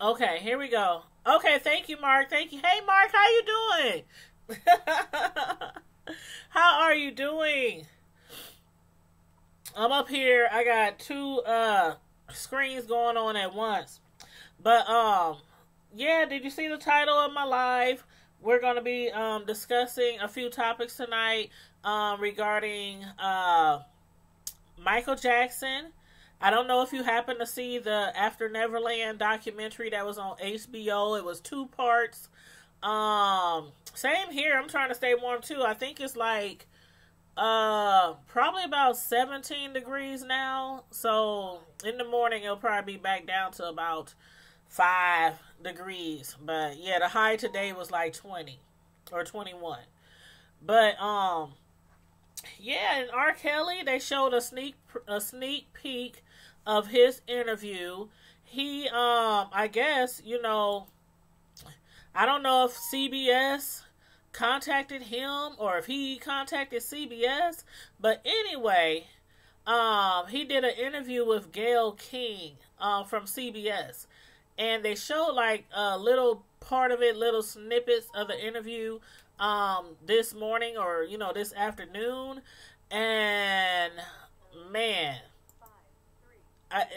Okay, here we go. Okay, thank you, Mark. Thank you. Hey, Mark, how you doing? How are you doing? I'm up here. I got two screens going on at once. But yeah, did you see the title of my live? We're going to be discussing a few topics tonight regarding Michael Jackson. I don't know if you happen to see the After Neverland documentary that was on HBO. It was two parts. Same here. I'm trying to stay warm too. I think it's like probably about 17 degrees now. So in the morning it'll probably be back down to about 5 degrees. But yeah, the high today was like 20 or 21. But yeah, and R. Kelly, they showed a sneak peek of his interview. He I guess, I don't know if CBS contacted him or if he contacted CBS, but anyway, he did an interview with Gayle King from CBS, and they showed like a little part of it, little snippets of the interview this morning or this afternoon, and man, I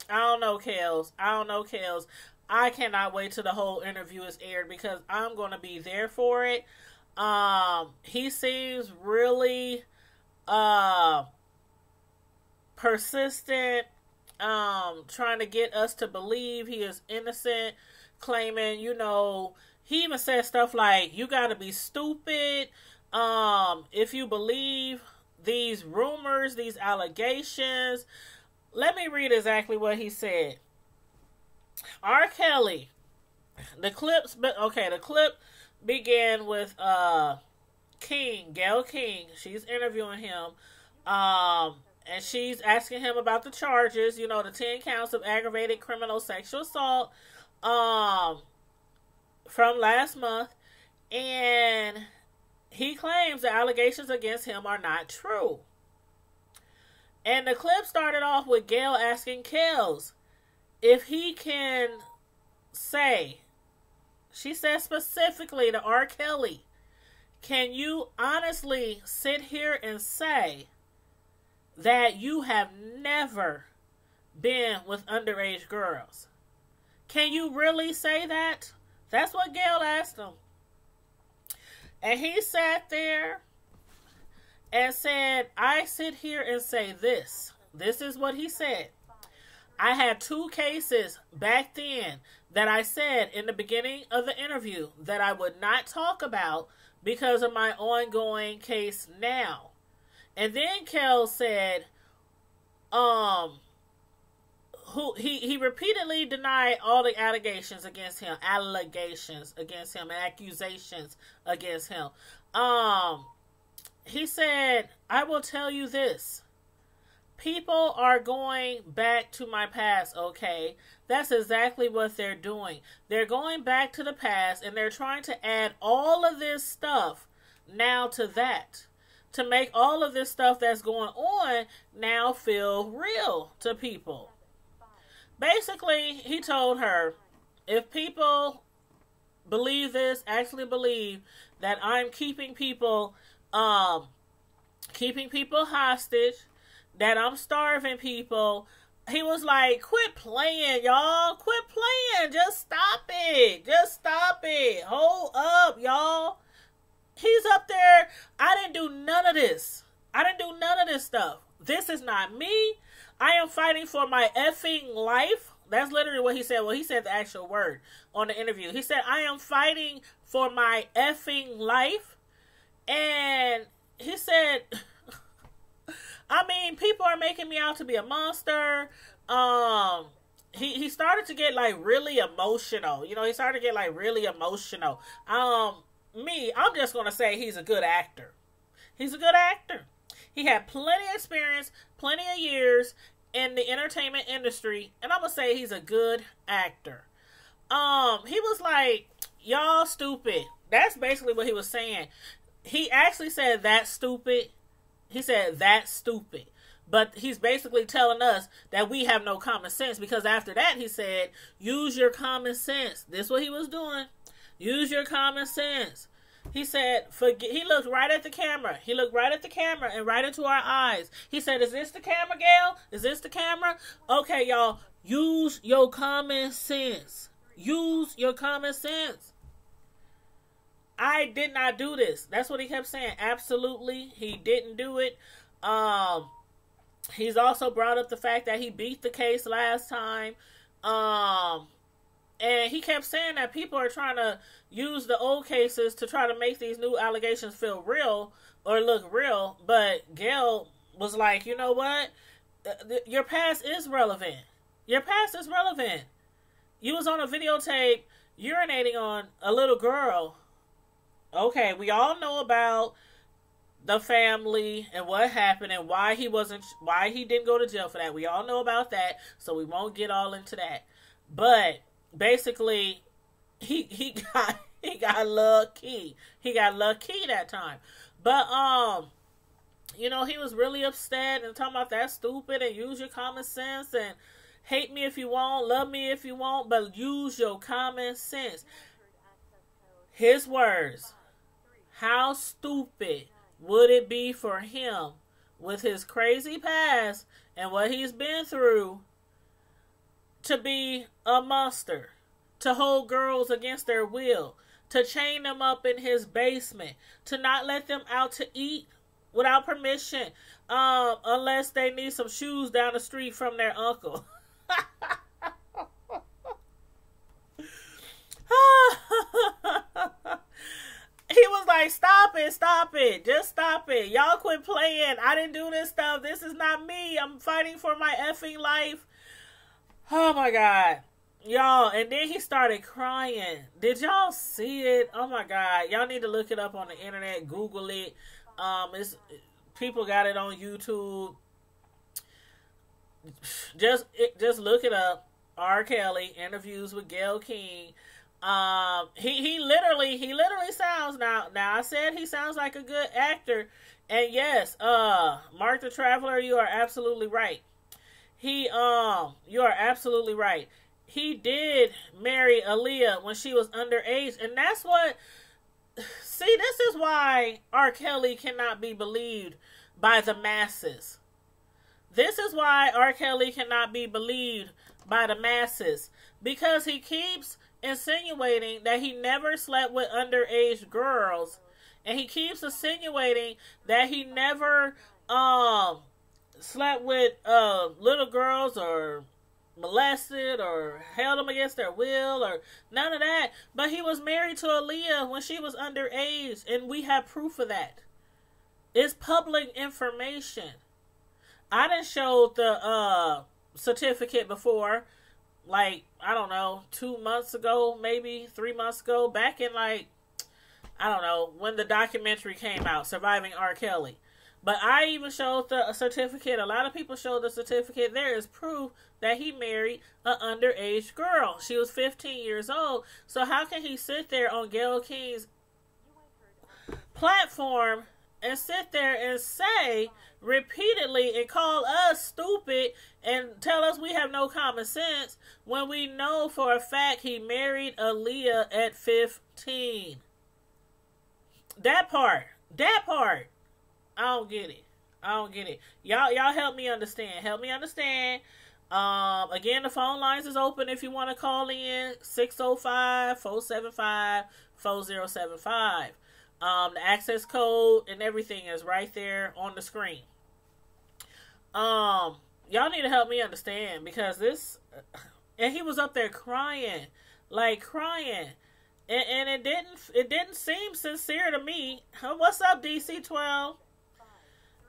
don't know, Kels. I cannot wait till the whole interview is aired because I'm going to be there for it. He seems really persistent, trying to get us to believe he is innocent, claiming, he even said stuff like, you got to be stupid if you believe these rumors, these allegations. Let me read exactly what he said. R. Kelly, the clip began with Gayle King. She's interviewing him, and she's asking him about the charges, the 10 counts of aggravated criminal sexual assault from last month, and he claims the allegations against him are not true. And the clip started off with Gayle asking Kels if he can say, she said specifically to R. Kelly, can you honestly sit here and say that you have never been with underage girls? Can you really say that? That's what Gayle asked him. And he sat there and said, I sit here and say this. This is what he said. I had 2 cases back then that I said in the beginning of the interview that I would not talk about because of my ongoing case now. And then Kel said, he repeatedly denied all the accusations against him. He said, I will tell you this. People are going back to my past, okay? That's exactly what they're doing. They're going back to the past and they're trying to add all of this stuff now to that. To make all of this stuff that's going on now feel real to people. Basically, he told her, if people believe this, actually believe that I'm keeping people hostage, that I'm starving people, he was like, quit playing, y'all. Quit playing. Just stop it. Just stop it. Hold up, y'all. He's up there. I didn't do none of this. I didn't do none of this stuff. This is not me. I am fighting for my effing life. That's literally what he said. Well, he said the actual word on the interview. He said, I am fighting for my effing life. And he said, I mean, people are making me out to be a monster. He started to get like really emotional. He started to get like really emotional. I'm just going to say he's a good actor. He's a good actor. He had plenty of experience, plenty of years in the entertainment industry, and I'm going to say he's a good actor. He was like, y'all stupid. That's basically what he was saying. He actually said, that's stupid. He said, that's stupid. But he's basically telling us that we have no common sense, because after that he said, use your common sense. This is what he was doing. Use your common sense. He said, forget. He looked right at the camera. He looked right at the camera and right into our eyes. He said, is this the camera, Gail? Is this the camera? Okay, y'all, use your common sense. Use your common sense. I did not do this. That's what he kept saying. Absolutely, he didn't do it. He's also brought up the fact that he beat the case last time. And he kept saying that people are trying to use the old cases to try to make these new allegations feel real or look real. But Gail was like, you know what? Your past is relevant. Your past is relevant. You was on a videotape urinating on a little girl. Okay, we all know about the family and what happened and why he didn't go to jail for that. We all know about that, so we won't get all into that. But basically, he got lucky. He got lucky that time. But he was really upset and talking about that stupid and use your common sense and hate me if you want, love me if you want, but use your common sense. His words. How stupid would it be for him with his crazy past and what he's been through to be a monster, to hold girls against their will, to chain them up in his basement, to not let them out to eat without permission, unless they need some shoes down the street from their uncle. He was like, stop it, just stop it. Y'all quit playing. I didn't do this stuff. This is not me. I'm fighting for my effing life. Oh my God. Y'all, and then he started crying. Did y'all see it? Oh my God. Y'all need to look it up on the internet. Google it. People got it on YouTube. Just look it up. R. Kelly interviews with Gayle King. He literally sounds now I said he sounds like a good actor, and yes, Mark the Traveler, you are absolutely right. You are absolutely right. He did marry Aaliyah when she was underage, and that's what, see, this is why R. Kelly cannot be believed by the masses. This is why R. Kelly cannot be believed by the masses, because he keeps insinuating that he never slept with underage girls, and he keeps insinuating that he never slept with little girls or molested or held them against their will or none of that. But he was married to Aaliyah when she was underage, and we have proof of that. It's public information. I done showed the certificate before, like, I don't know, 2 months ago, maybe 3 months ago, back in, like, I don't know, when the documentary came out, Surviving R. Kelly. But I even showed the certificate. A lot of people showed the certificate. There is proof that he married an underage girl. She was 15 years old. So how can he sit there on Gayle King's platform and sit there and say repeatedly and call us stupid and tell us we have no common sense when we know for a fact he married Aaliyah at 15? That part. I don't get it. Y'all help me understand. Again, the phone lines is open if you want to call in. 605-475-4075. The access code and everything is right there on the screen. Y'all need to help me understand, because this, and he was up there crying. And it didn't seem sincere to me. What's up, DC12?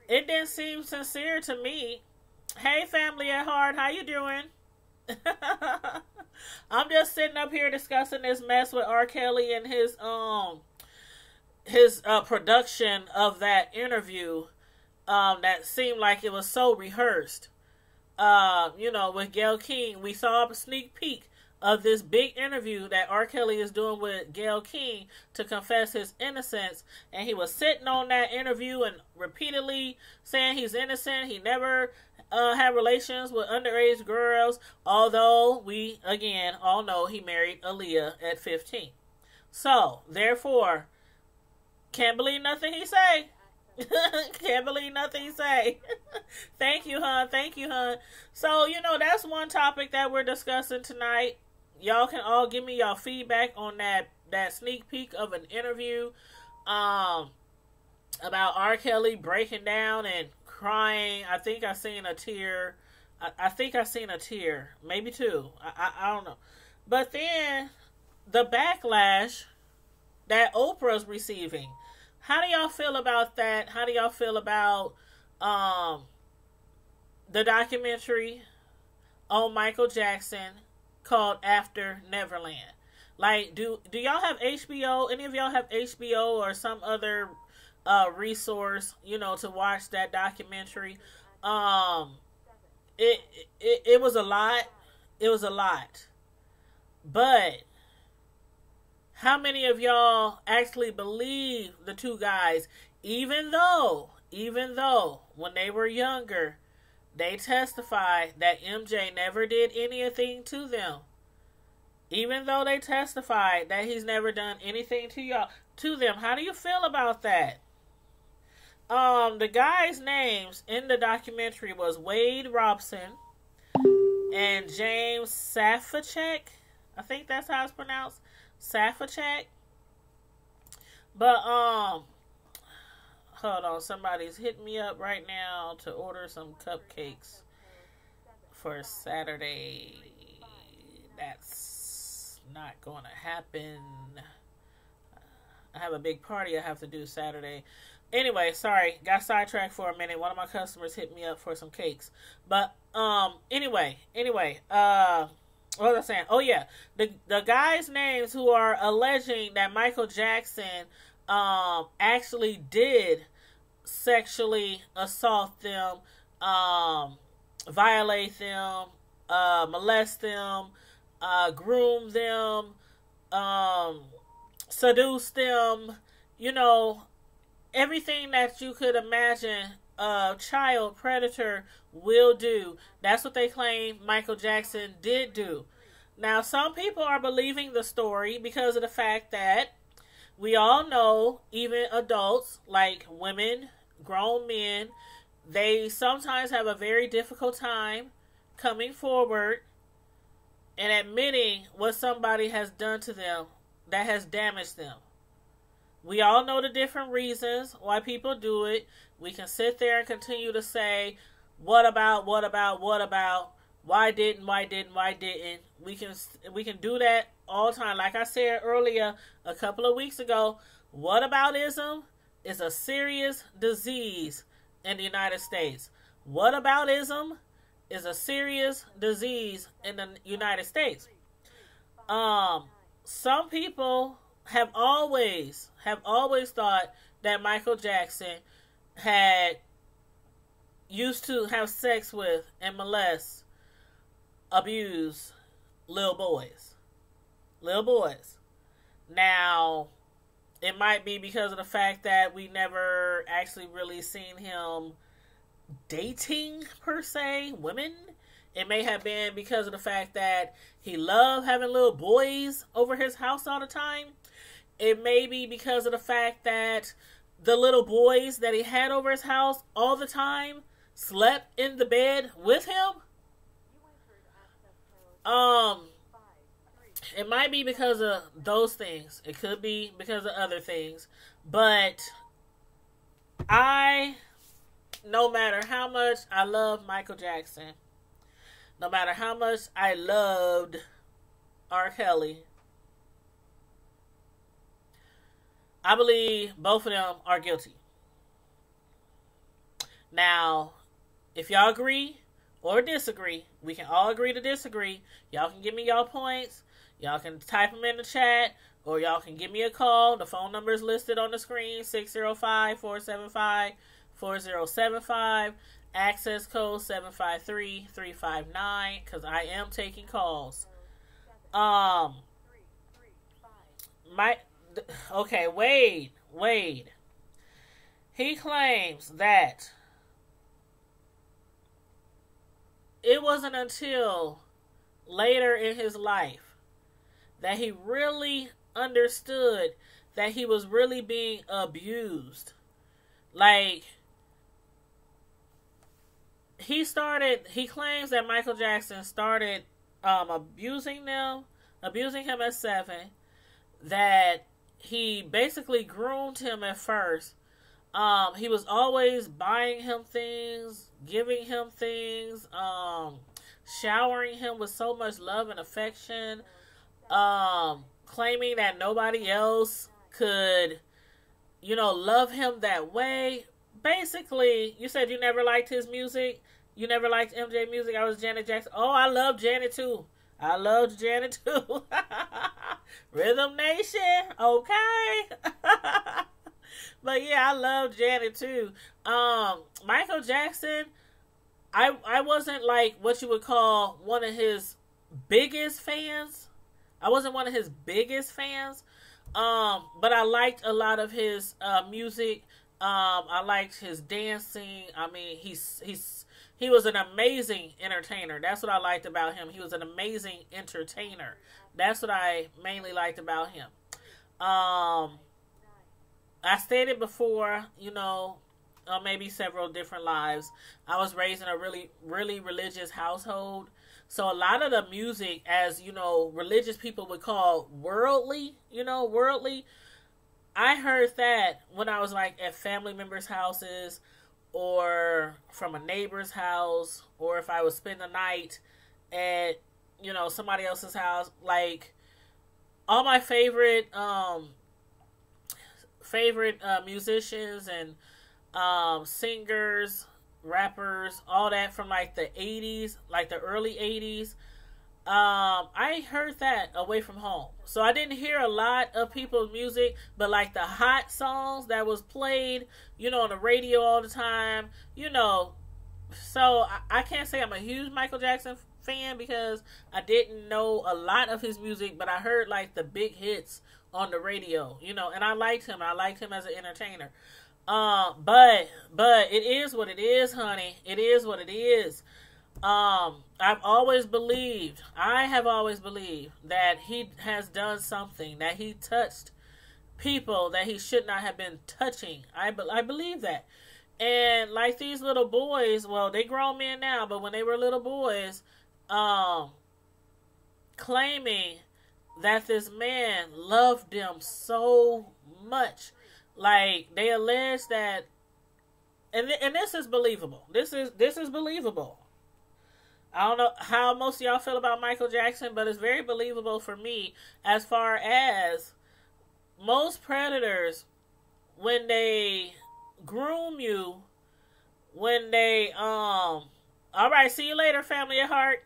It didn't seem sincere to me. Hey, family at heart, how you doing? I'm just sitting up here discussing this mess with R. Kelly and his production of that interview that seemed like it was so rehearsed. With Gayle King, we saw a sneak peek of this big interview that R. Kelly is doing with Gayle King to confess his innocence. And he was sitting on that interview and repeatedly saying he's innocent. He never had relations with underage girls. Although we, again, all know he married Aaliyah at 15. So, therefore, can't believe nothing he say. Can't believe nothing he say. Thank you, hon. Thank you, hon. So, that's one topic that we're discussing tonight. Y'all can all give me y'all feedback on that sneak peek of an interview about R. Kelly breaking down and crying. I think I seen a tear. I think I seen a tear. Maybe two. I don't know. But then the backlash that Oprah's receiving. How do y'all feel about that? How do y'all feel about the documentary on Michael Jackson called After Neverland? Like, do y'all have HBO? Any of y'all have HBO or some other resource, to watch that documentary? It was a lot. It was a lot. But how many of y'all actually believe the two guys, even though when they were younger, they testified that MJ never did anything to them? Even though they testified that he's never done anything to them, how do you feel about that? The guys' names in the documentary was Wade Robson and James Safacek. I think that's how it's pronounced. Safacek. But hold on, somebody's hitting me up right now to order some cupcakes for Saturday. That's not going to happen. I have a big party I have to do Saturday. Anyway, sorry, got sidetracked for a minute. One of my customers hit me up for some cakes. But anyway, what was I saying? Oh yeah, the guys' names who are alleging that Michael Jackson actually did sexually assault them, violate them, molest them, groom them, seduce them, everything that you could imagine a child predator will do. That's what they claim Michael Jackson did do. Now, some people are believing the story because of the fact that we all know, even adults, like women, grown men, they sometimes have a very difficult time coming forward and admitting what somebody has done to them that has damaged them. We all know the different reasons why people do it. We can sit there and continue to say, what about, why didn't. We can do that all the time. Like I said earlier, a couple of weeks ago, whataboutism is a serious disease in the United States. Whataboutism is a serious disease in the United States. Some people have always thought that Michael Jackson had used to have sex with and molest, abuse little boys. Now, it might be because of the fact that we never actually really seen him dating, per se, women. It may have been because of the fact that he loved having little boys over his house all the time. It may be because of the fact that the little boys that he had over his house all the time slept in the bed with him. It might be because of those things. It could be because of other things. But no matter how much I love Michael Jackson, no matter how much I loved R. Kelly, I believe both of them are guilty. Now, if y'all agree or disagree, we can all agree to disagree. Y'all can give me y'all points. Y'all can type them in the chat, or y'all can give me a call. The phone number is listed on the screen, 605-475-4075. Access code 753-359, because I am taking calls. Um, my okay, Wade. He claims that it wasn't until later in his life that he really understood that he was really being abused. Like, he claims that Michael Jackson started abusing him at 7, that he basically groomed him at first. He was always buying him things, giving him things, showering him with so much love and affection, claiming that nobody else could, love him that way. Basically, you said you never liked his music. You never liked MJ music. I was Janet Jackson. Oh, I love Janet too. I loved Janet too. Rhythm Nation. Okay. But yeah, I love Janet too. Michael Jackson, I wasn't like what you would call one of his biggest fans. I wasn't one of his biggest fans. But I liked a lot of his music. I liked his dancing. I mean, he was an amazing entertainer. That's what I liked about him. He was an amazing entertainer. That's what I mainly liked about him. I stated before, maybe several different lives, I was raised in a really, really religious household. So a lot of the music, as, religious people would call worldly, worldly, I heard that when I was like at family members' houses or from a neighbor's house, or if I would spend the night at, somebody else's house. Like, all my favorite musicians and singers, rappers, all that from like the 80s, like the early 80s. I heard that away from home. So I didn't hear a lot of people's music, but like the hot songs that was played, on the radio all the time, So I can't say I'm a huge Michael Jackson fan because I didn't know a lot of his music, but I heard like the big hits on the radio, and I liked him. I liked him as an entertainer. But it is what it is, honey. It is what it is. I have always believed that he has done something, that he touched people that he should not have been touching. I believe that. And like these little boys, well, they grown men now, but when they were little boys, claiming that this man loved them so much. Like, they allege that, and this is believable. This is believable. I don't know how most of y'all feel about Michael Jackson, but it's very believable for me, as far as most predators, when they groom you, when they, all right, see you later, family at heart.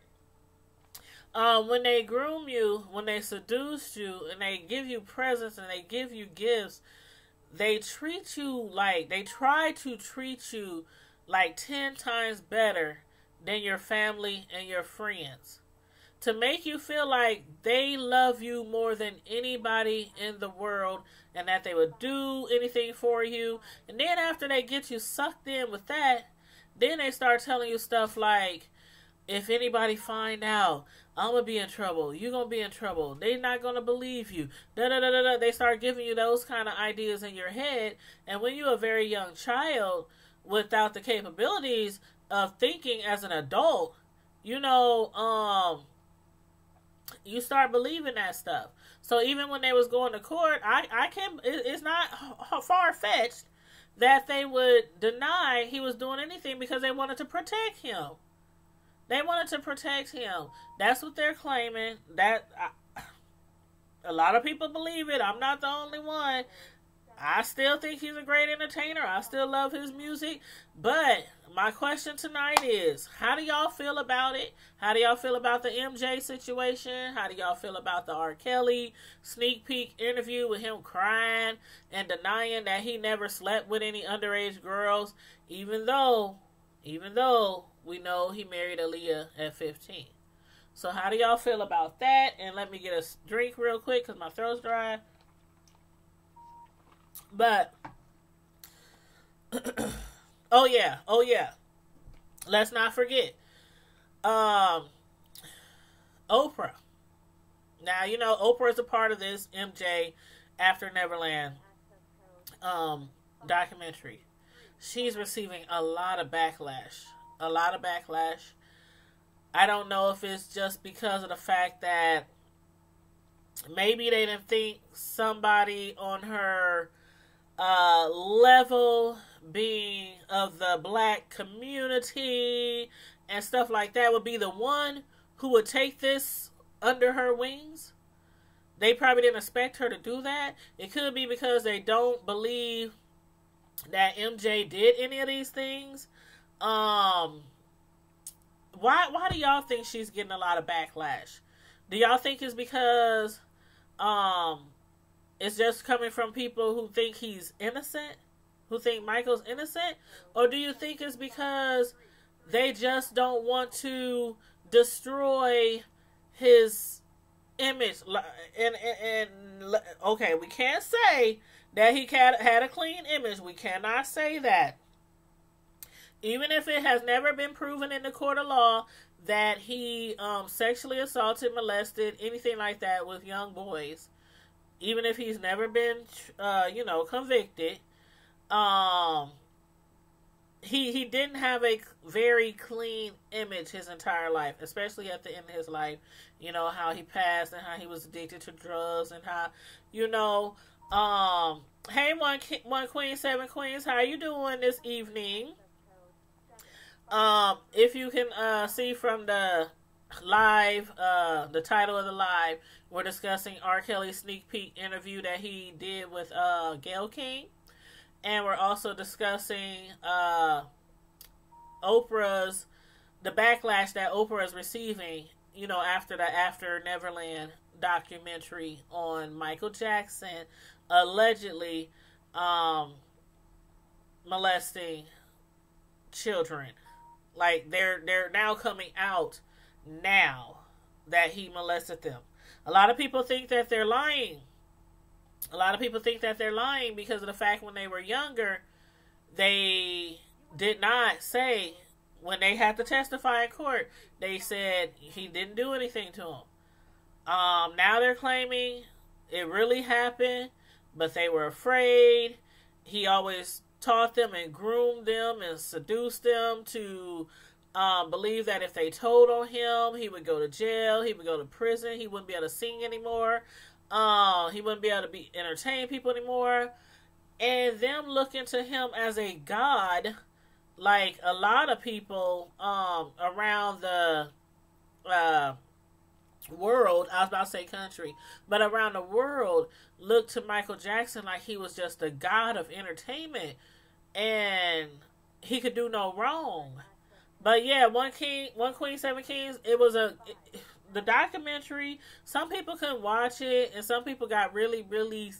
When they groom you, when they seduce you, and they give you presents and they give you gifts, they try to treat you like 10 times better than your family and your friends, to make you feel like they love you more than anybody in the world, and that they would do anything for you. And then after they get you sucked in with that, then they start telling you stuff like, if anybody find out, I'm going to be in trouble. You're going to be in trouble. They're not going to believe you. Da-da-da-da-da. They start giving you those kind of ideas in your head. And when you're a very young child without the capabilities of thinking as an adult, you start believing that stuff. So even when they was going to court, it's not far-fetched that they would deny he was doing anything because they wanted to protect him. They wanted to protect him. That's what they're claiming. A lot of people believe it. I'm not the only one. I still think he's a great entertainer. I still love his music. But my question tonight is, how do y'all feel about it? How do y'all feel about the MJ situation? How do y'all feel about the R. Kelly sneak peek interview with him crying and denying that he never slept with any underage girls, even though we know he married Aaliyah at 15. So how do y'all feel about that? And let me get a drink real quick because my throat's dry. But oh yeah. Let's not forget um Oprah. Now you know Oprah is a part of this MJ After Neverland um documentary. She's receiving a lot of backlash. A lot of backlash. I don't know if it's just because of the fact that maybe they didn't think somebody on her level, being of the black community and stuff like that, would be the one who would take this under her wings. They probably didn't expect her to do that. It could be because they don't believe that MJ did any of these things. Why do y'all think she's getting a lot of backlash? Do y'all think it's because it's just coming from people who think he's innocent? Who think Michael's innocent? Or do you think it's because they just don't want to destroy his image? And okay, we can't say that he had a clean image. We cannot say that. Even if it has never been proven in the court of law that he sexually assaulted, molested, anything like that with young boys, even if he's never been, convicted, he didn't have a very clean image his entire life, especially at the end of his life. You know, how he passed and how he was addicted to drugs and how, hey, one queen, seven queens, how you doing this evening? If you can see from the live, the title of the live, we're discussing R. Kelly's sneak peek interview that he did with Gayle King, and we're also discussing the backlash that Oprah is receiving, after the After Neverland documentary on Michael Jackson allegedly molesting children. Like, they're now coming out now that he molested them. A lot of people think that they're lying. A lot of people think that they're lying because of the fact when they were younger, they did not say, when they had to testify in court, they said he didn't do anything to them. Now they're claiming it really happened, but they were afraid. He always taught them and groomed them and seduced them to believe that if they told on him, he would go to jail, he would go to prison, he wouldn't be able to sing anymore, he wouldn't be able to entertain people anymore, and them looking to him as a god, like a lot of people around the world, I was about to say country, but around the world, looked to Michael Jackson like he was just a god of entertainment and he could do no wrong. But yeah, one queen, seven kings. It was the documentary. Some people couldn't watch it, and some people got really, really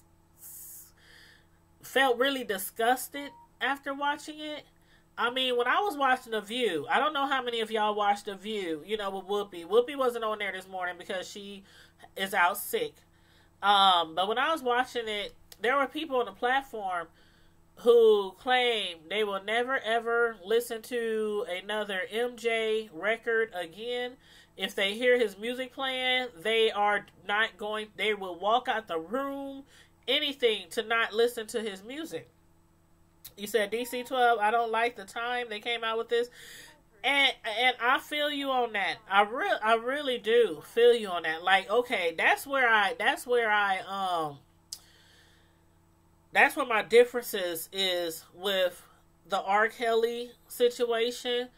felt really disgusted after watching it. I mean, when I was watching The View, I don't know how many of y'all watched The View, with Whoopi. Whoopi wasn't on there this morning because she is out sick. But when I was watching it, there were people on the platform who claim they will never ever listen to another MJ record again. If they hear his music playing, they will walk out the room, anything to not listen to his music. You said DC-12, I don't like the time they came out with this. And I feel you on that. I really do feel you on that. Like, okay, that's where my differences is with the R. Kelly situation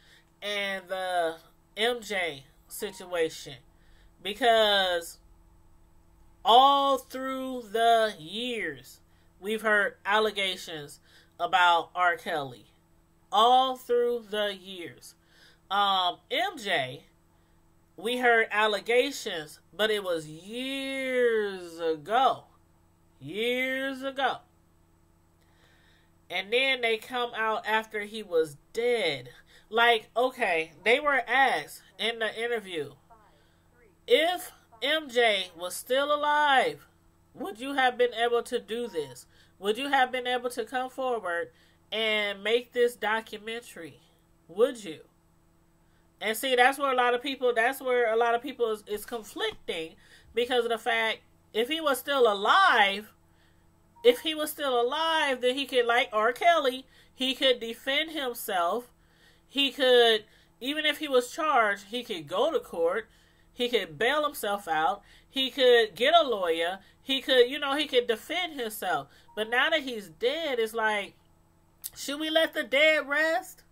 and the MJ situation. Because all through the years, we've heard allegations about R. Kelly. All through the years. MJ, we heard allegations, but it was years ago. Years ago. And then they come out after he was dead. Like, okay, they were asked in the interview, If MJ was still alive, would you have been able to do this? Would you have been able to come forward and make this documentary? Would you? And see, that's where a lot of people is conflicting, because of the fact, if he was still alive, then he could, like R. Kelly, he could defend himself. He could, even if he was charged, he could go to court. He could bail himself out. He could get a lawyer. He could, he could defend himself. But now that he's dead, it's like, should we let the dead rest?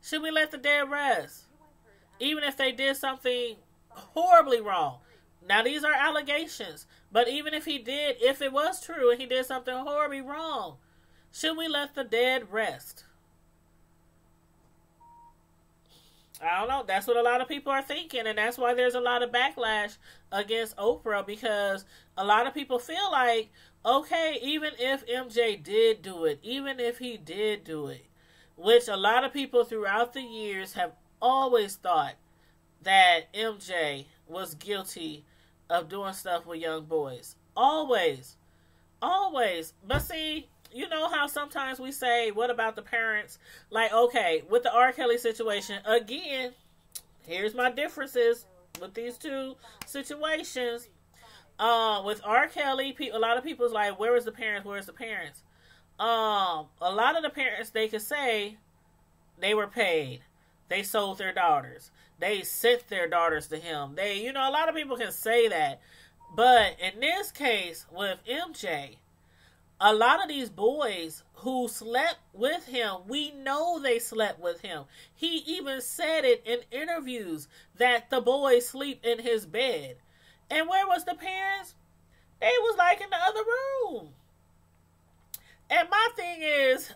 Should we let the dead rest? Even if they did something horribly wrong. Now, these are allegations. But even if it was true and he did something horribly wrong, should we let the dead rest? I don't know. That's what a lot of people are thinking, and that's why there's a lot of backlash against Oprah, because a lot of people feel like, okay, even if MJ did do it, even if he did do it, which a lot of people throughout the years have always thought that MJ was guilty of doing stuff with young boys. Always. Always. But see, you know how sometimes we say, what about the parents? Like, okay, with the R. Kelly situation, again, here's my differences with these two situations. With R. Kelly, a lot of people's like, where is the parents? Where's the parents? A lot of the parents, they could say they were paid. They sold their daughters. They sent their daughters to him. A lot of people can say that. But in this case, with MJ, a lot of these boys who slept with him, we know they slept with him. He even said it in interviews that the boys sleep in his bed. And where was the parents? They was like in the other room. And my thing is,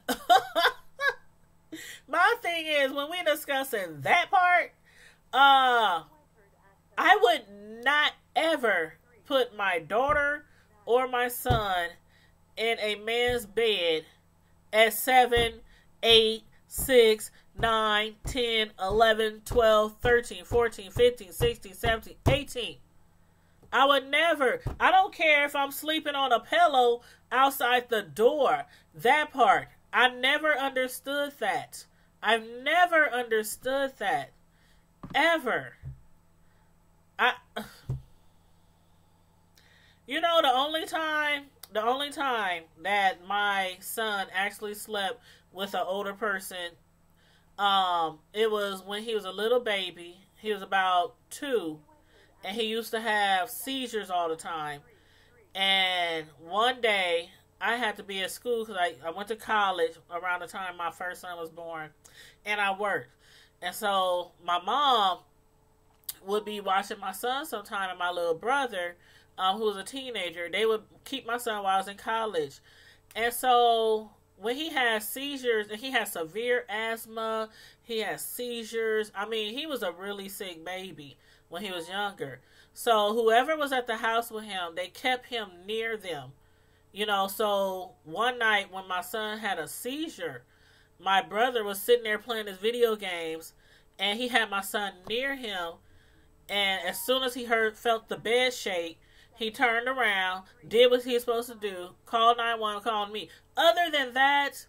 when we discussing that part, I would not ever put my daughter or my son in a man's bed at 7, 8, 6, 9, 10, 11, 12, 13, 14, 15, 16, 17, 18. I would never. I don't care if I'm sleeping on a pillow outside the door. That part. I never understood that. I've never understood that. Ever. The only time that my son actually slept with an older person, it was when he was a little baby. He was about 2, and he used to have seizures all the time. And one day, I had to be at school because I went to college around the time my first son was born, and I worked. And so my mom would be watching my son sometime, and my little brother, who was a teenager, they would keep my son while I was in college. And so when he had seizures, and he had severe asthma, he had seizures. I mean, he was a really sick baby when he was younger. So whoever was at the house with him, they kept him near them. So one night when my son had a seizure, my brother was sitting there playing his video games, and he had my son near him. And as soon as he felt the bed shake, he turned around, did what he was supposed to do, called 911, called me. Other than that,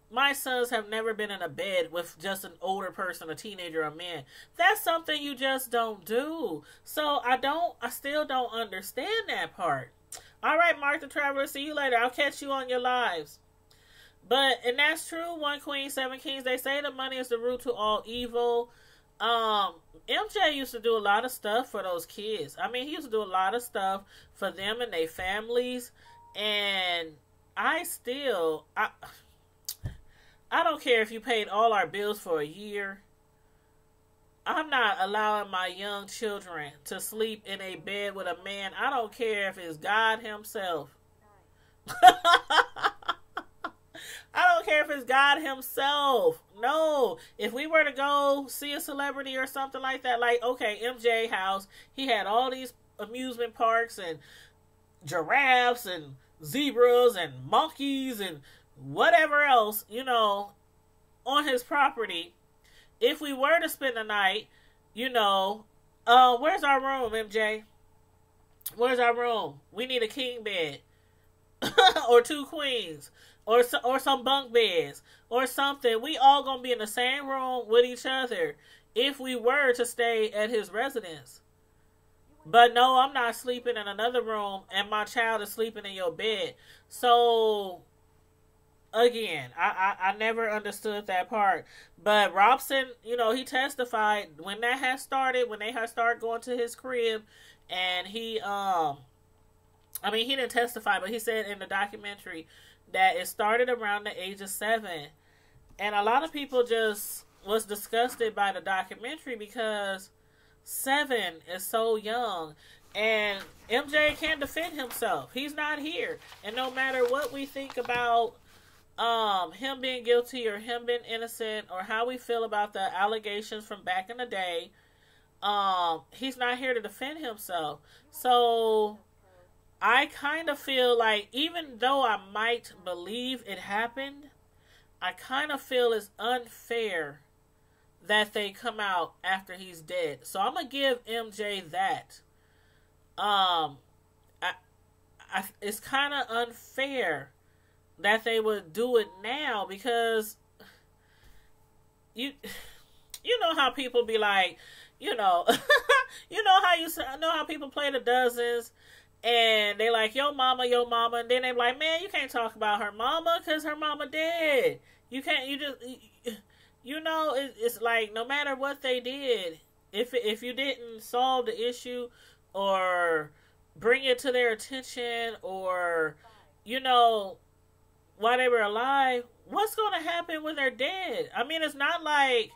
my sons have never been in a bed with just an older person, a teenager, a man. That's something you just don't do. So I still don't understand that part. All right, Mark the Traveler, see you later. I'll catch you on your lives. And that's true. 1 Queen, 7 Kings. They say the money is the root to all evil. MJ used to do a lot of stuff for those kids. I mean, he used to do a lot of stuff for them and their families. And I don't care if you paid all our bills for a year. I'm not allowing my young children to sleep in a bed with a man. I don't care if it's God himself. I don't care if it's God himself. No. If we were to go see a celebrity or something like that, like, okay, MJ house, he had all these amusement parks and giraffes and zebras and monkeys and whatever else, on his property. If we were to spend the night, You know, where's our room, MJ? Where's our room? We need a king bed or two queens or some bunk beds or something. We all gonna be in the same room with each other if we were to stay at his residence. But no, I'm not sleeping in another room and my child is sleeping in your bed. So again, I never understood that part. But Robson, you know, he testified when that had started, when they had started going to his crib, and he I mean, he didn't testify, but he said in the documentary that it started around the age of 7. And a lot of people just was disgusted by the documentary because 7 is so young. And MJ can't defend himself. He's not here. And no matter what we think about him being guilty or him being innocent or how we feel about the allegations from back in the day, he's not here to defend himself. So I kind of feel like, even though I might believe it happened, I kind of feel it's unfair that they come out after he's dead. So I'm gonna give MJ that. It's kind of unfair that they would do it now, because you know how people be like, you know, you know how people play the dozens. And they like, your mama, and then they like, man, you can't talk about her mama because her mama dead. You can't, you know, it's like, no matter what they did, if you didn't solve the issue or bring it to their attention, or, you know, while they were alive, what's going to happen when they're dead? I mean, it's not like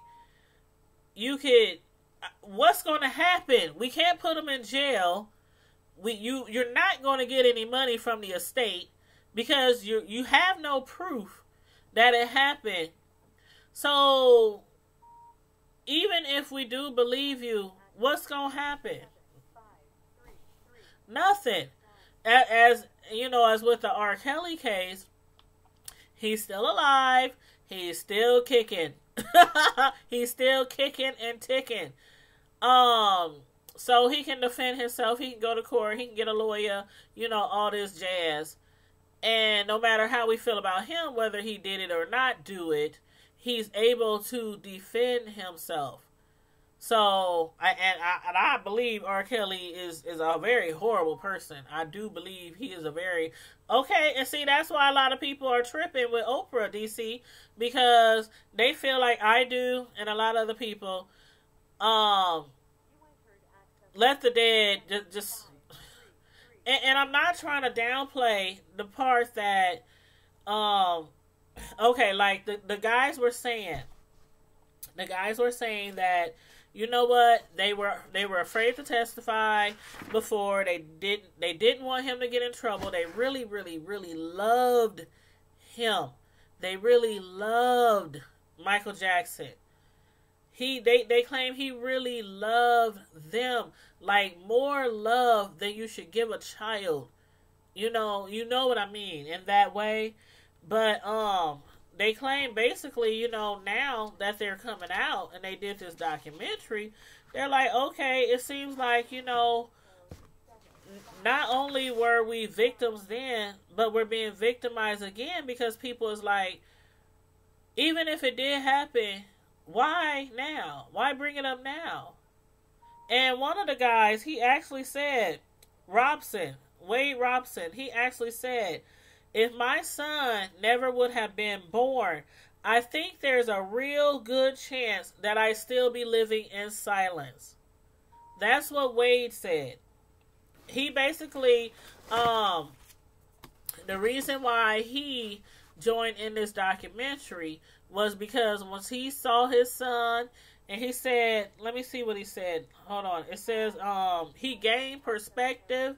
you could, what's going to happen? We can't put them in jail. You're not going to get any money from the estate because you have no proof that it happened. So even if we do believe you, what's going to happen? Nothing. As you know, as with the R. Kelly case, he's still alive. He's still kicking. He's still kicking and ticking. So he can defend himself. He can go to court. He can get a lawyer. You know, all this jazz. And no matter how we feel about him, whether he did it or not do it, he's able to defend himself. So, I believe R. Kelly is a very horrible person. I do believe he is a very... Okay, and see, that's why a lot of people are tripping with Oprah, DC, because they feel like I do, and a lot of other people, let the dead just and I'm not trying to downplay the part that okay, like the guys were saying that, you know what, they were afraid to testify before. They didn't want him to get in trouble. They really, really, really loved him. They really loved Michael Jackson. They claim he really loved them, like more love than you should give a child. You know what I mean, in that way. But they claim basically, you know, now that they're coming out and they did this documentary, they're like, okay, it seems like, you know, not only were we victims then, but we're being victimized again, because people is like, even if it did happen, why now? Why bring it up now? And one of the guys, he actually said, Wade Robson, he actually said, if my son never would have been born, I think there's a real good chance that I still be living in silence. That's what Wade said. He basically, the reason why he joined in this documentary was because once he saw his son, and he said, let me see what he said. Hold on. It says, he gained perspective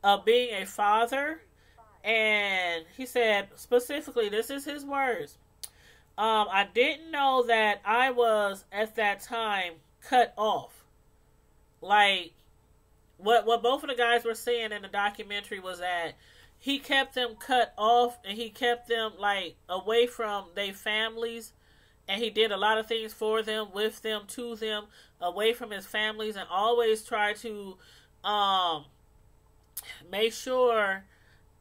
of being a father. And he said, specifically, this is his words. I didn't know that I was, at that time, cut off. Like, what both of the guys were saying in the documentary was that he kept them cut off, and he kept them, like, away from their families And he did a lot of things for them, with them, to them, away from his families, and always tried to um, make sure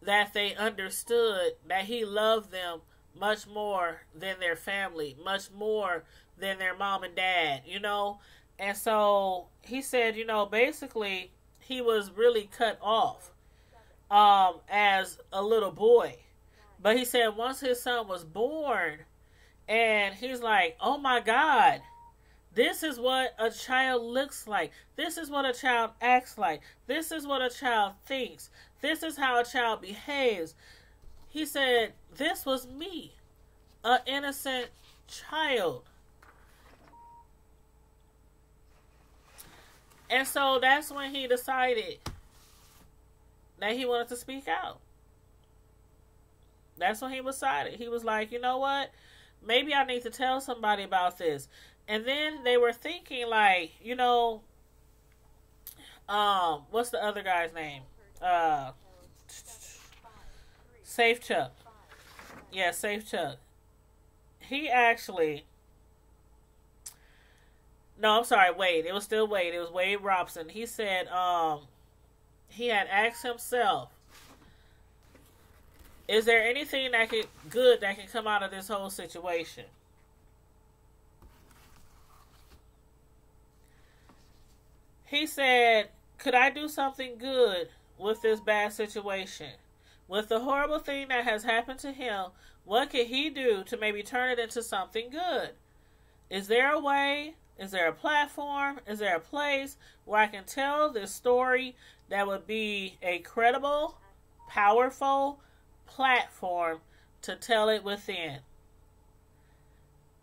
that they understood that he loved them much more than their family, much more than their mom and dad, you know? And so he said, you know, basically he was really cut off as a little boy. But he said once his son was born, and he's like, oh my God, this is what a child looks like. This is what a child acts like. This is what a child thinks. This is how a child behaves. He said, this was me, an innocent child. And so that's when he decided that he wanted to speak out. That's when he decided. He was like, you know what? Maybe I need to tell somebody about this. And then they were thinking like, you know, what's the other guy's name? Safe Chuck. Yeah, Safe Chuck. He actually... No, I'm sorry, Wade. It was still Wade. It was Wade Robson. He said he had asked himself, is there anything good that can come out of this whole situation? He said, could I do something good with this bad situation? With the horrible thing that has happened to him, what could he do to maybe turn it into something good? Is there a way? Is there a platform? Is there a place where I can tell this story that would be a credible, powerful platform to tell it within?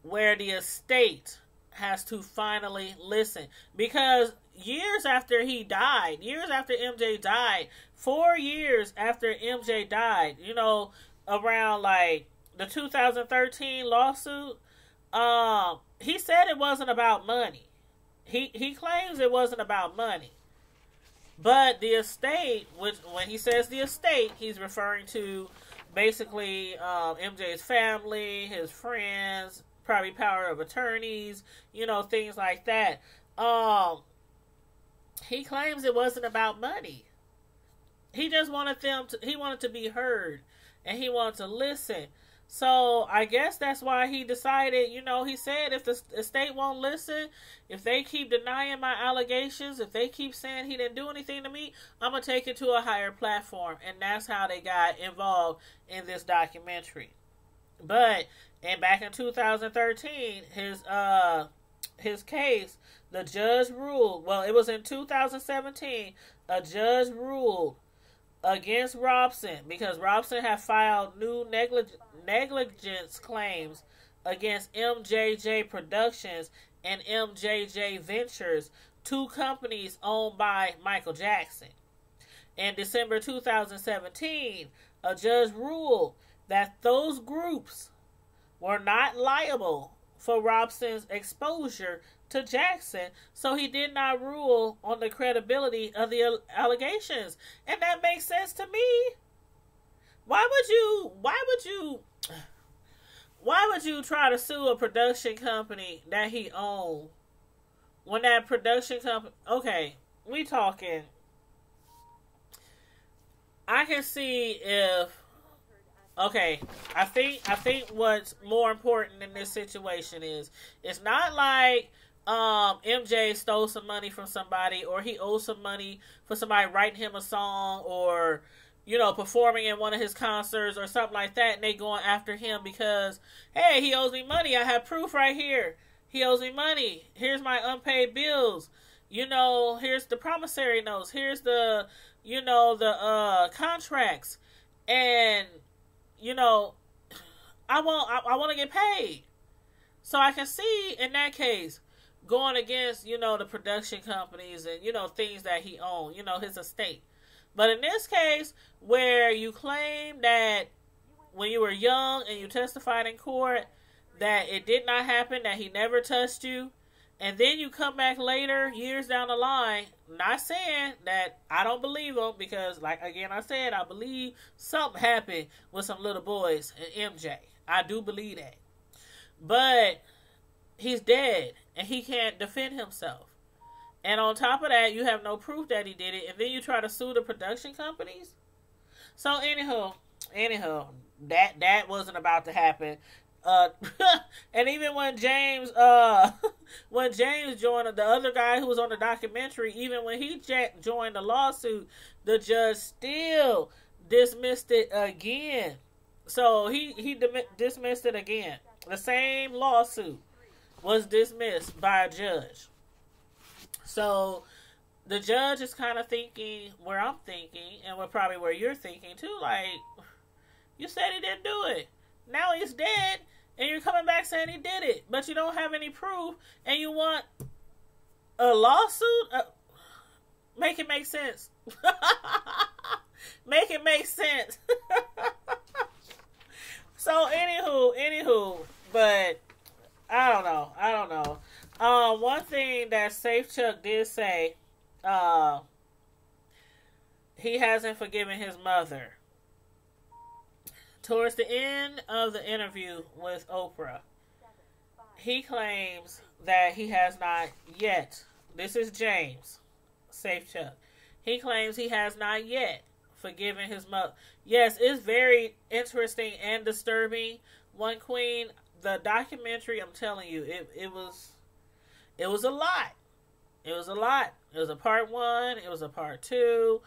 Where the estate has to finally listen. Because years after he died, years after MJ died, 4 years after MJ died, you know, around like the 2013 lawsuit, he said it wasn't about money. He claims it wasn't about money. But the estate, which when he says the estate, he's referring to basically MJ's family, his friends, probably power of attorneys, you know, things like that. He claims it wasn't about money. He just wanted he wanted to be heard, and he wanted to listen. So I guess that's why he decided, you know, he said if the estate won't listen, if they keep denying my allegations, if they keep saying he didn't do anything to me, I'm going to take it to a higher platform. And that's how they got involved in this documentary. But, and back in 2013, his case, the judge ruled, well, it was in 2017, a judge ruled against Robson because Robson had filed new negligence claims against MJJ Productions and MJJ Ventures, two companies owned by Michael Jackson. In December 2017, a judge ruled that those groups were not liable for Robson's exposure to Jackson, so he did not rule on the credibility of the allegations. And that makes sense to me. Why would you try to sue a production company that he owned when that production company, okay, we talking, I can see if, okay, I think what's more important in this situation is, it's not like MJ stole some money from somebody, or he owes some money for somebody writing him a song, or, you know, performing in one of his concerts or something like that, and they going after him because, hey, he owes me money. I have proof right here. He owes me money. Here's my unpaid bills. You know, here's the promissory notes. Here's the, you know, the contracts. And, you know, I want to get paid. So I can see in that case going against, you know, the production companies and, you know, things that he owned, you know, his estate. But in this case, where you claim that when you were young and you testified in court that it did not happen, that he never touched you, and then you come back later, years down the line, not saying that I don't believe him, because, like, again, I said, I believe something happened with some little boys and MJ. I do believe that. But He's dead and he can't defend himself. And on top of that, you have no proof that he did it, and then you try to sue the production companies. So anywho, that wasn't about to happen. Uh, and even when James, when James joined, the other guy who was on the documentary, even when he joined the lawsuit, the judge still dismissed it again. So he dismissed it again. The same lawsuit was dismissed by a judge. So the judge is kind of thinking where I'm thinking, and probably where you're thinking too. Like, you said he didn't do it. Now he's dead, and you're coming back saying he did it, but you don't have any proof, and you want a lawsuit? Make it make sense. Make it make sense. So, anywho, but I don't know. One thing that Safe Chuck did say, he hasn't forgiven his mother. Towards the end of the interview with Oprah, he claims that he has not yet. This is James, Safe Chuck. He claims he has not yet forgiven his mother. Yes, it's very interesting and disturbing. One Queen, the documentary, I'm telling you, it was a lot. It was a lot. It was a part 1. It was a part 2.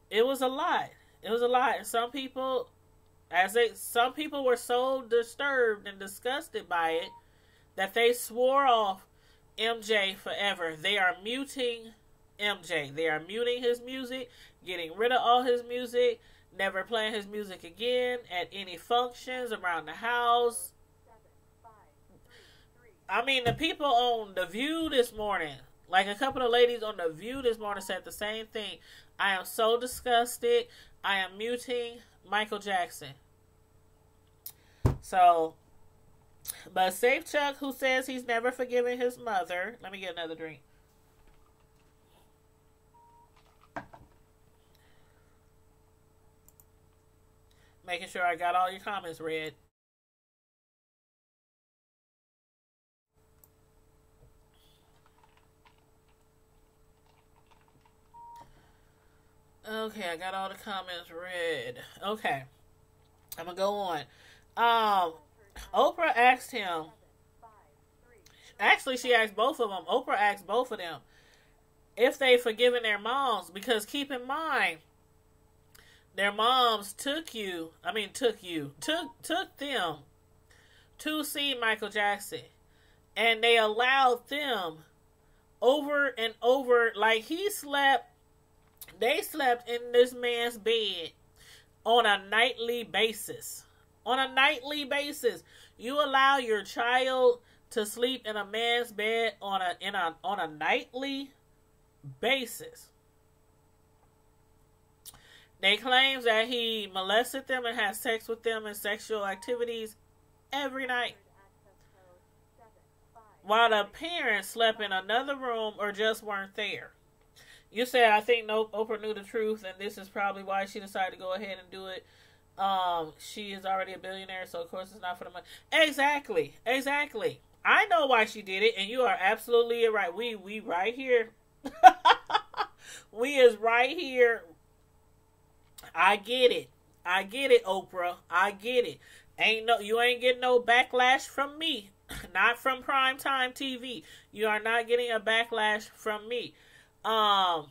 It was a lot. It was a lot. And some people were so disturbed and disgusted by it that they swore off MJ forever. They are muting MJ. They are muting his music, getting rid of all his music, never playing his music again at any functions around the house. I mean, the people on The View this morning, like a couple of ladies on The View this morning said the same thing. I am so disgusted. I am muting Michael Jackson. So, but Safe Chuck, who says he's never forgiven his mother. Let me get another drink. Making sure I got all your comments read. Okay, I got all the comments read. Okay, I'm gonna go on. Oprah asked him. Actually, she asked both of them. Oprah asked both of them if they forgiven their moms, because keep in mind, their moms took them to see Michael Jackson, and they allowed them over and over, like they slept in this man's bed on a nightly basis. On a nightly basis. You allow your child to sleep in a man's bed on a nightly basis. They claim that he molested them and had sex with them in sexual activities every night, while the parents slept in another room or just weren't there. You said, I think Oprah knew the truth, and this is probably why she decided to go ahead and do it. She is already a billionaire, so of course it's not for the money. Exactly. I know why she did it, and you are absolutely right. We right here. We is right here. I get it, Oprah. I get it. You ain't getting no backlash from me. Not from primetime TV. You are not getting a backlash from me. But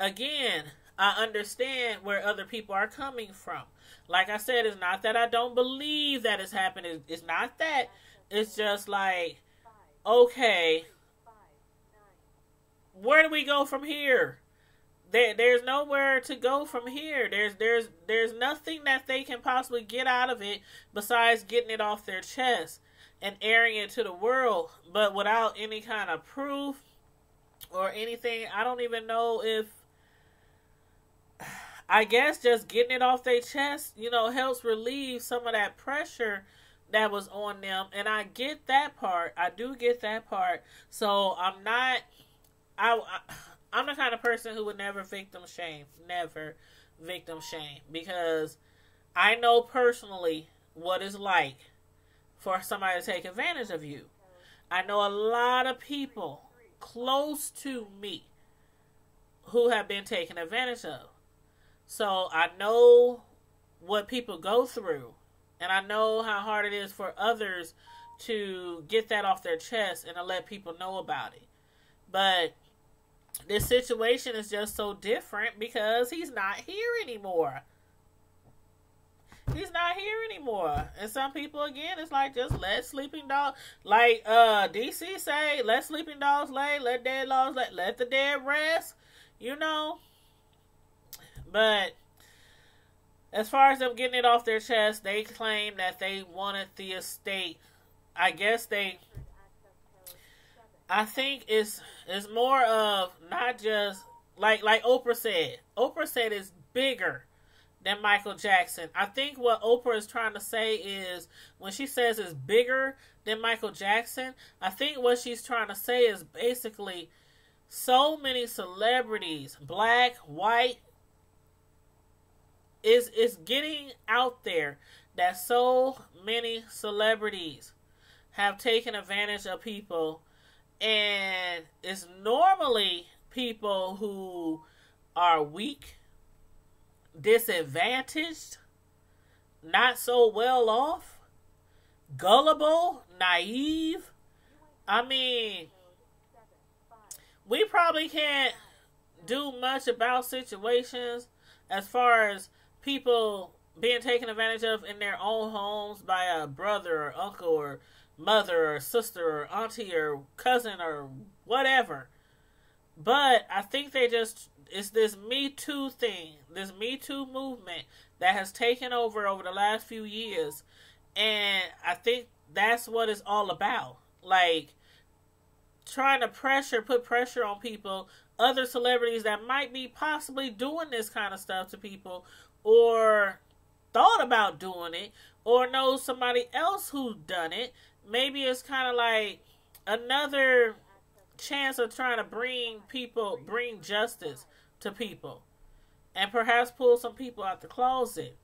again, I understand where other people are coming from. Like I said, it's not that I don't believe that it's happening. It's not that. It's just like, okay, where do we go from here? There's nowhere to go from here. There's nothing that they can possibly get out of it besides getting it off their chest and airing it to the world, but without any kind of proof or anything. I don't even know if, I guess just getting it off their chest, helps relieve some of that pressure that was on them. And I get that part. I do get that part. So I'm not, I'm the kind of person who would never victim shame. Never victim shame. Because I know personally what it's like for somebody to take advantage of you. I know a lot of people close to me who have been taken advantage of. So I know what people go through, and I know how hard it is for others to get that off their chest and to let people know about it. But this situation is just so different because he's not here anymore. He's not here anymore. And some people, again, it's like, just let sleeping dogs, like DC say, let sleeping dogs lay, let dead dogs lay, let the dead rest, you know. But as far as them getting it off their chest, they claim that they wanted the estate. I think it's more of not just like Oprah said. Oprah said it's bigger than Michael Jackson. I think what Oprah is trying to say is, when she says it's bigger than Michael Jackson, I think what she's trying to say is basically so many celebrities, black, white, is getting out there that so many celebrities have taken advantage of people, and it's normally people who are weak, disadvantaged, not so well off, gullible, naive. I mean, we probably can't do much about situations as far as people being taken advantage of in their own homes by a brother or uncle or mother or sister or auntie or cousin or whatever. But I think it's this Me Too thing, this Me Too movement that has taken over the last few years. And I think that's what it's all about. Like, trying to put pressure on people, other celebrities that might be possibly doing this kind of stuff to people, or thought about doing it, or know somebody else who's done it. Maybe it's kind of like another chance of trying to bring justice to people, and perhaps pull some people out the closet,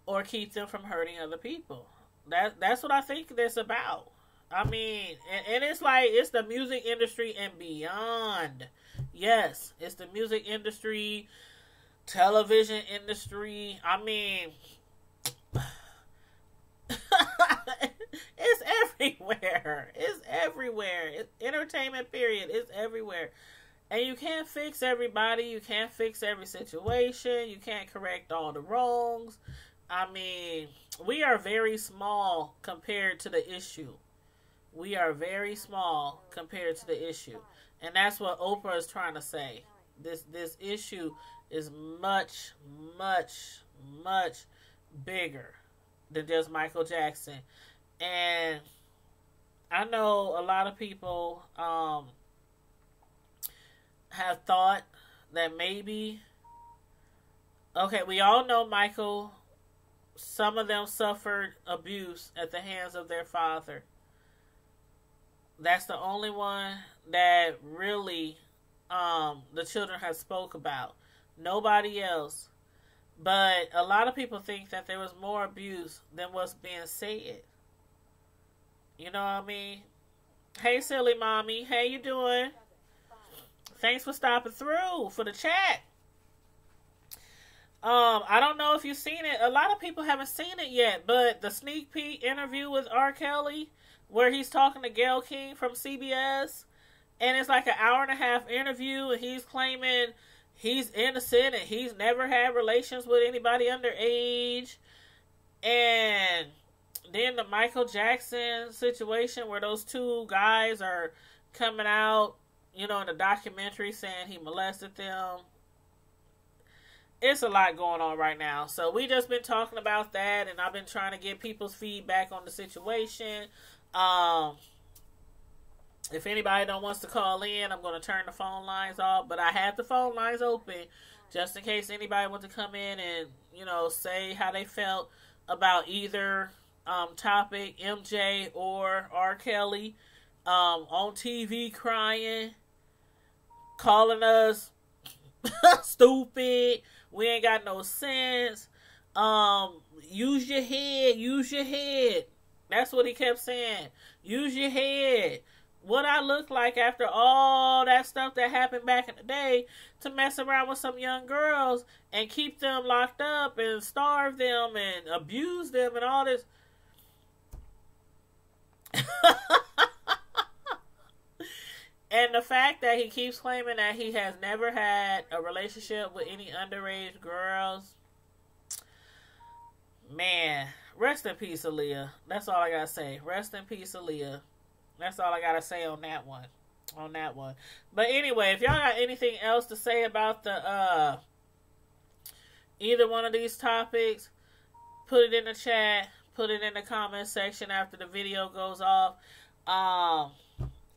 or keep them from hurting other people. That's what I think this about. I mean, and it's like, it's the music industry and beyond. Yes, it's the music industry, television industry. I mean, it's everywhere. It's everywhere. It's entertainment, period. It's everywhere. And you can't fix everybody. You can't fix every situation. You can't correct all the wrongs. I mean, we are very small compared to the issue. We are very small compared to the issue. And that's what Oprah is trying to say. This issue is much, much, much bigger than just Michael Jackson. And I know a lot of people have thought that maybe, okay, we all know Michael, some of them suffered abuse at the hands of their father. That's the only one that really the children have spoke about. Nobody else. But a lot of people think that there was more abuse than what's being said. You know what I mean? Hey, silly mommy. How you doing? Thanks for stopping through for the chat. I don't know if you've seen it. A lot of people haven't seen it yet, but the sneak peek interview with R. Kelly, where he's talking to Gayle King from CBS, and it's like an hour-and-a-half interview, and he's claiming he's innocent and he's never had relations with anybody underage. And then the Michael Jackson situation, where those two guys are coming out, you know, in the documentary saying he molested them. It's a lot going on right now. So we just been talking about that, and I've been trying to get people's feedback on the situation. If anybody don't wants to call in, I'm going to turn the phone lines off. But I have the phone lines open just in case anybody wants to come in and, you know, say how they felt about either topic, MJ or R. Kelly, on TV crying, calling us stupid, we ain't got no sense, use your head. head. Use your head. That's what he kept saying. Use your head. What I look like after all that stuff that happened back in the day to mess around with some young girls and keep them locked up and starve them and abuse them and all this. And the fact that he keeps claiming that he has never had a relationship with any underage girls. Man, rest in peace, Aaliyah. That's all I gotta say. Rest in peace, Aaliyah. That's all I gotta say on that one. But anyway, if y'all got anything else to say about the either one of these topics, put it in the chat. Put it in the comment section after the video goes off.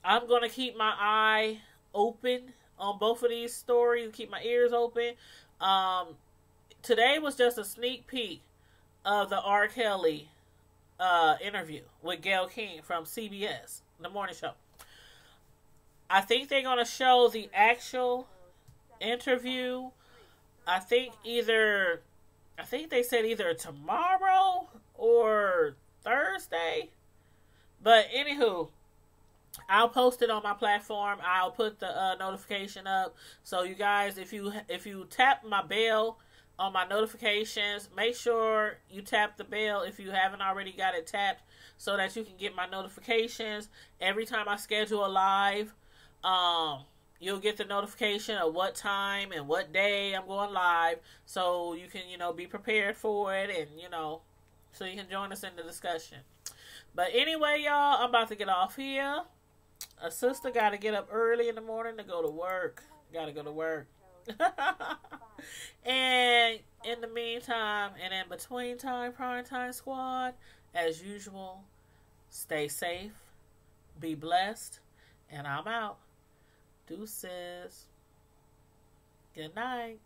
I'm going to keep my eye open on both of these stories. Keep my ears open. Today was just a sneak peek of the R. Kelly interview with Gayle King from CBS, The Morning Show. I think they're going to show the actual interview. I think they said either tomorrow or Thursday. But anywho, I'll post it on my platform. I'll put the notification up. So you guys, if you tap my bell on my notifications, make sure you tap the bell if you haven't already got it tapped, so that you can get my notifications every time I schedule a live. You'll get the notification of what time and what day I'm going live, so you can be prepared for it, and so you can join us in the discussion. But anyway, y'all, I'm about to get off here. A sister got to get up early in the morning to go to work. Got to go to work. And in the meantime, and in between time, Prime Time Squad, as usual, stay safe, be blessed, and I'm out. Deuces. Good night.